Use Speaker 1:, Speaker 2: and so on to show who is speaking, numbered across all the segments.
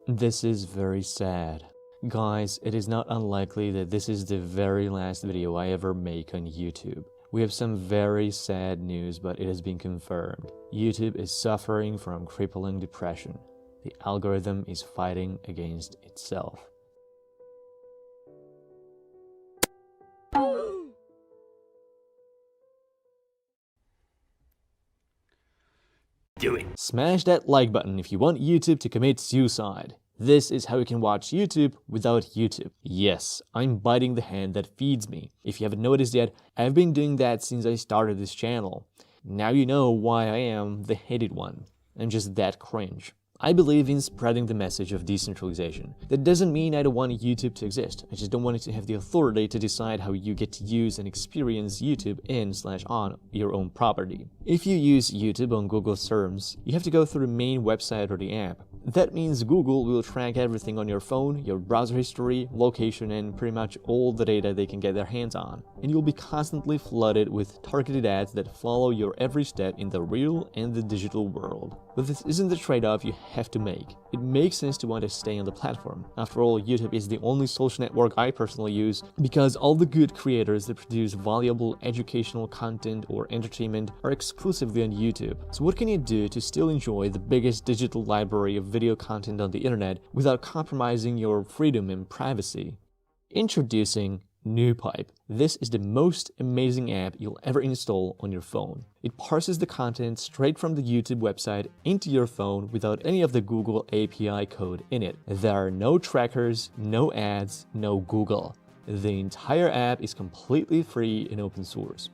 Speaker 1: This is very sad. Guys, it is not unlikely that this is the very last video I ever make on YouTube. We have some very sad news, but it has been confirmed. YouTube is suffering from crippling depression. The algorithm is fighting against itself.
Speaker 2: Do it.
Speaker 1: Smash that like button if you want YouTube to commit suicide. This is how you can watch YouTube without YouTube. Yes, I'm biting the hand that feeds me. If you haven't noticed yet, I've been doing that since I started this channel. Now you know why I am the hated one. I'm just that cringe. I believe in spreading the message of decentralization. That doesn't mean I don't want YouTube to exist. I just don't want it to have the authority to decide how you get to use and experience YouTube in/on your own property. If you use YouTube on Google's terms, you have to go through the main website or the app. That means Google will track everything on your phone, your browser history, location, and pretty much all the data they can get their hands on. And you'll be constantly flooded with targeted ads that follow your every step in the real and the digital world. But this isn't the trade-off you have to make. It makes sense to want to stay on the platform. After all, YouTube is the only social network I personally use because all the good creators that produce valuable educational content or entertainment are exclusively on YouTube. So what can you do to still enjoy the biggest digital library of video content on the internet without compromising your freedom and privacy? Introducing NewPipe. This is the most amazing app you'll ever install on your phone. It parses the content straight from the YouTube website into your phone without any of the Google API code in it. There are no trackers, no ads, no Google. The entire app is completely free and open source.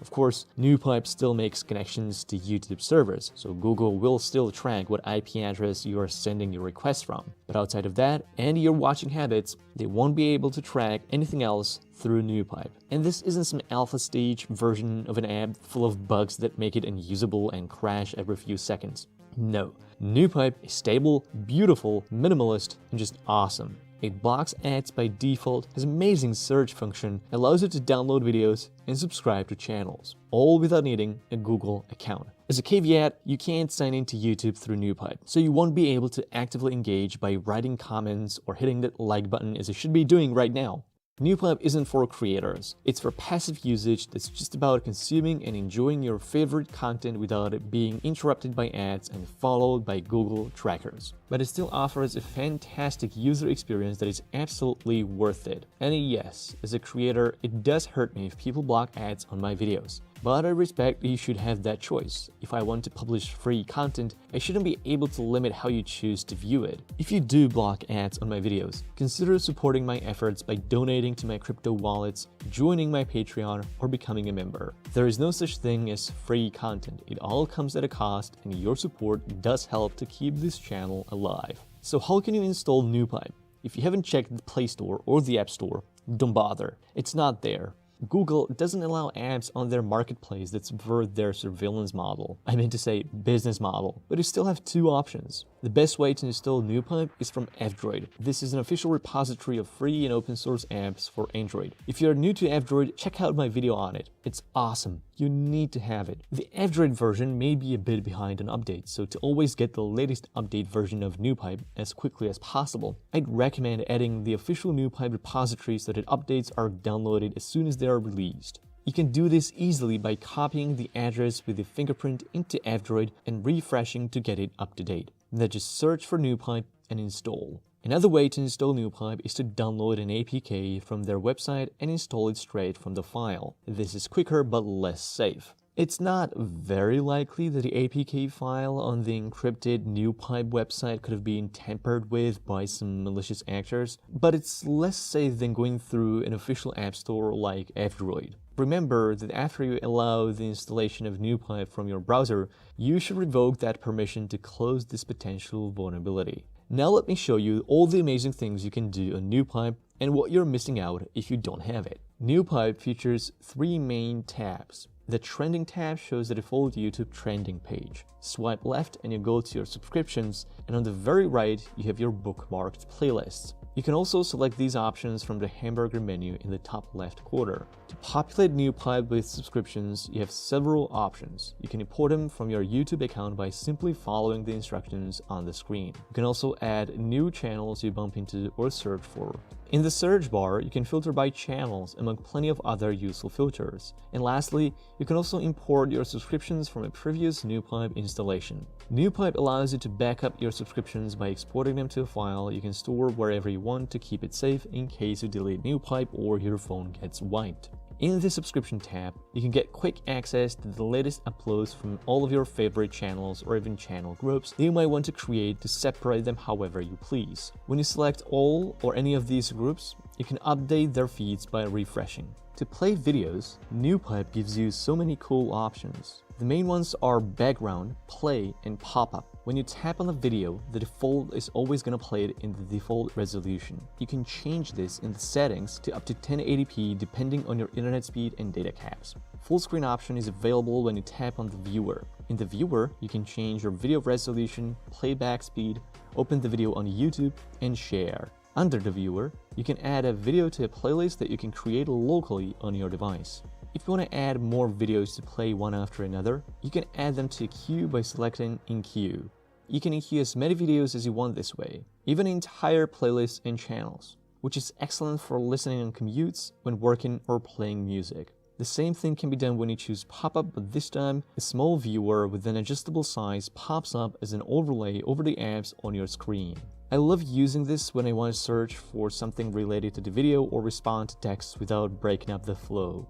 Speaker 1: Of course, NewPipe still makes connections to YouTube servers, so Google will still track what IP address you are sending your request from. But outside of that, and your watching habits, they won't be able to track anything else through NewPipe. And this isn't some alpha stage version of an app full of bugs that make it unusable and crash every few seconds. No, NewPipe is stable, beautiful, minimalist, and just awesome. It blocks ads by default, has amazing search function, allows you to download videos and subscribe to channels, all without needing a Google account. As a caveat, you can't sign into YouTube through NewPipe, so you won't be able to actively engage by writing comments or hitting that like button as you should be doing right now. NewPipe isn't for creators. It's for passive usage that's just about consuming and enjoying your favorite content without it being interrupted by ads and followed by Google trackers. But it still offers a fantastic user experience that is absolutely worth it. And yes, as a creator, it does hurt me if people block ads on my videos. But I respect you should have that choice. If I want to publish free content, I shouldn't be able to limit how you choose to view it. If you do block ads on my videos, consider supporting my efforts by donating to my crypto wallets, joining my Patreon, or becoming a member. There is no such thing as free content. It all comes at a cost, and your support does help to keep this channel alive. So how can you install NewPipe? If you haven't checked the Play Store or the App Store, don't bother. It's not there. Google doesn't allow apps on their marketplace that subvert their surveillance model. I meant to say business model, but you still have two options. The best way to install NewPipe is from F-Droid. This is an official repository of free and open source apps for Android. If you're new to F-Droid, check out my video on it. It's awesome. You need to have it. The F-Droid version may be a bit behind on updates, so to always get the latest update version of NewPipe as quickly as possible, I'd recommend adding the official NewPipe repository so that updates are downloaded as soon as they are released. You can do this easily by copying the address with the fingerprint into F-Droid and refreshing to get it up to date. Then just search for NewPipe and install. Another way to install NewPipe is to download an APK from their website and install it straight from the file. This is quicker but less safe. It's not very likely that the APK file on the encrypted NewPipe website could have been tampered with by some malicious actors, but it's less safe than going through an official app store like F-Droid. Remember that after you allow the installation of NewPipe from your browser, you should revoke that permission to close this potential vulnerability. Now let me show you all the amazing things you can do on NewPipe and what you're missing out if you don't have it. NewPipe features three main tabs. The Trending tab shows the default YouTube trending page. Swipe left and you go to your subscriptions, and on the very right you have your bookmarked playlists. You can also select these options from the hamburger menu in the top left corner. To populate NewPipe with subscriptions, you have several options. You can import them from your YouTube account by simply following the instructions on the screen. You can also add new channels you bump into or search for. In the search bar, you can filter by channels among plenty of other useful filters. And lastly, you can also import your subscriptions from a previous NewPipe installation. NewPipe allows you to back up your subscriptions by exporting them to a file you can store wherever you want to keep it safe in case you delete NewPipe or your phone gets wiped. In the subscription tab, you can get quick access to the latest uploads from all of your favorite channels or even channel groups that you might want to create to separate them however you please. When you select all or any of these groups, you can update their feeds by refreshing. To play videos, NewPipe gives you so many cool options. The main ones are background, play, and pop-up. When you tap on the video, the default is always going to play it in the default resolution. You can change this in the settings to up to 1080p depending on your internet speed and data caps. Full screen option is available when you tap on the viewer. In the viewer, you can change your video resolution, playback speed, open the video on YouTube, and share. Under the viewer, you can add a video to a playlist that you can create locally on your device. If you want to add more videos to play one after another, you can add them to a queue by selecting In Queue. You can in-queue as many videos as you want this way, even entire playlists and channels, which is excellent for listening on commutes, when working or playing music. The same thing can be done when you choose pop-up, but this time, a small viewer with an adjustable size pops up as an overlay over the apps on your screen. I love using this when I want to search for something related to the video or respond to text without breaking up the flow.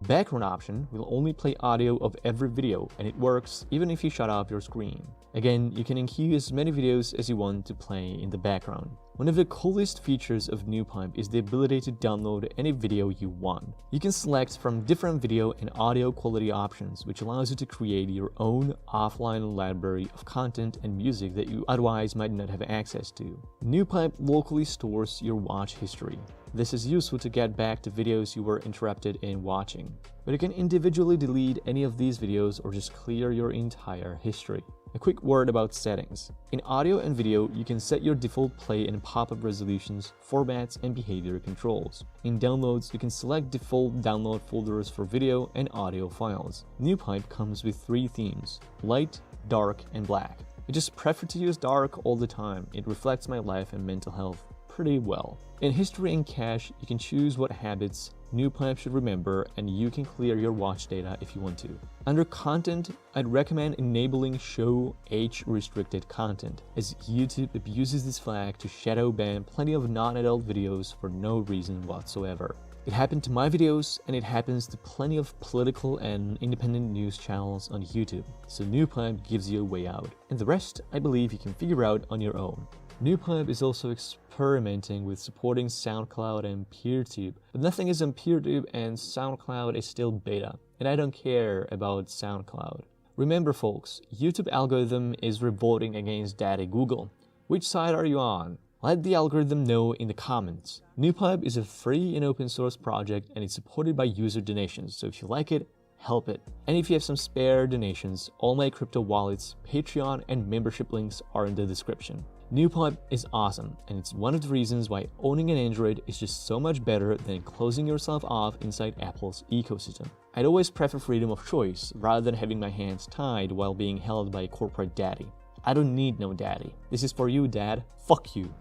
Speaker 1: Background option will only play audio of every video, and it works even if you shut off your screen. Again, you can in-queue as many videos as you want to play in the background. One of the coolest features of NewPipe is the ability to download any video you want. You can select from different video and audio quality options, which allows you to create your own offline library of content and music that you otherwise might not have access to. NewPipe locally stores your watch history. This is useful to get back to videos you were interrupted in watching. But you can individually delete any of these videos or just clear your entire history. A quick word about settings. In audio and video, you can set your default play and pop-up resolutions, formats, and behavior controls. In downloads, you can select default download folders for video and audio files. NewPipe comes with 3 themes: light, dark, and black. I just prefer to use dark all the time. It reflects my life and mental health pretty well. In history and cache, you can choose what habits NewPipe should remember, and you can clear your watch data if you want to. Under content, I'd recommend enabling show age-restricted content, as YouTube abuses this flag to shadow ban plenty of non-adult videos for no reason whatsoever. It happened to my videos, and it happens to plenty of political and independent news channels on YouTube, so NewPipe gives you a way out. And the rest, I believe you can figure out on your own. NewPipe is also experimenting with supporting SoundCloud and PeerTube, but nothing is on PeerTube and SoundCloud is still beta, and I don't care about SoundCloud. Remember folks, YouTube algorithm is revolting against Daddy Google. Which side are you on? Let the algorithm know in the comments. NewPipe is a free and open source project, and it's supported by user donations, so if you like it, help it. And if you have some spare donations, all my crypto wallets, Patreon, and membership links are in the description. NewPipe is awesome, and it's one of the reasons why owning an Android is just so much better than closing yourself off inside Apple's ecosystem. I'd always prefer freedom of choice rather than having my hands tied while being held by a corporate daddy. I don't need no daddy. This is for you, Dad. Fuck you.